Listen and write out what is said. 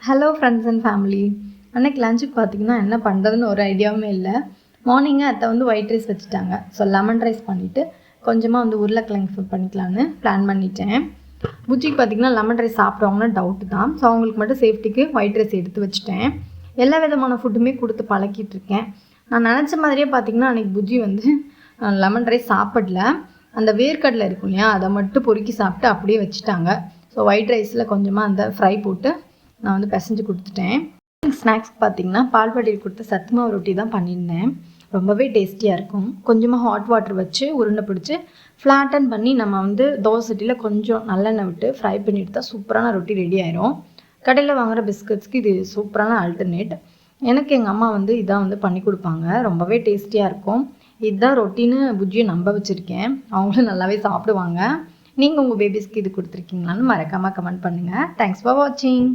Hello friends and family. அன்றைக்கி லஞ்சுக்கு பார்த்திங்கன்னா என்ன பண்ணுறதுன்னு ஒரு ஐடியாவுமே இல்லை. மார்னிங்கே அத்தை வந்து ஒயிட் ரைஸ் வச்சுட்டாங்க. ஸோ லெமன் ரைஸ் பண்ணிவிட்டு கொஞ்சமாக வந்து உருளைக்கிழங்கு ஃப்ரை பண்ணிக்கலான்னு பிளான் பண்ணிட்டேன். புஜ்ஜிக்கு பார்த்திங்கன்னா லெமன் ரைஸ் சாப்பிடுவாங்கன்னா டவுட்டு தான். ஸோ அவங்களுக்கு மட்டும் சேஃப்டிக்கு ஒயிட் ரைஸ் எடுத்து வச்சுட்டேன். எல்லா விதமான ஃபுட்டுமே கொடுத்து பழக்கிட்டு இருக்கேன். நான் நினச்ச மாதிரியே பார்த்திங்கன்னா அன்றைக்கி புஜ்ஜி வந்து லெமன் ரைஸ் சாப்பிடல. அந்த வேர்க்கடலை இருக்கும் இல்லையா, அதை மட்டும் பொறுக்கி சாப்பிட்டு அப்படியே வச்சுட்டாங்க. ஸோ ஒயிட் ரைஸில் கொஞ்சமாக அந்த ஃப்ரை போட்டு நான் வந்து பிசைஞ்சு கொடுத்துட்டேன். ஸ்நாக்ஸ்க்கு பார்த்திங்கன்னா பால்வாடியில் கொடுத்த சத்து மாவு ரொட்டி தான் பண்ணியிருந்தேன். ரொம்பவே டேஸ்டியாக இருக்கும். கொஞ்சமாக ஹாட் வாட்டர் வச்சு உருண்டை பிடிச்சி ஃப்ளாட்டன் பண்ணி நம்ம வந்து தோசை சட்டியில் கொஞ்சம் நல்லெண்ணெய் விட்டு ஃப்ரை பண்ணி எடுத்தால் சூப்பரான ரொட்டி ரெடி ஆயிரும். கடையில் வாங்குகிற பிஸ்கட்ஸ்க்கு இது சூப்பரான ஆல்டர்னேட். எனக்கு எங்கள் அம்மா வந்து இதான் வந்து பண்ணி கொடுப்பாங்க. ரொம்பவே டேஸ்டியாக இருக்கும். இதுதான் ரொட்டின்னு புஜ்ஜியை நம்ப வச்சுருக்கேன். அவங்களும் நல்லாவே சாப்பிடுவாங்க. நீங்கள் உங்கள் பேபிஸ்க்கு இது கொடுத்துருக்கீங்களான்னு மறக்காமல் கமெண்ட் பண்ணுங்கள். தேங்க்ஸ் ஃபார் வாட்சிங்.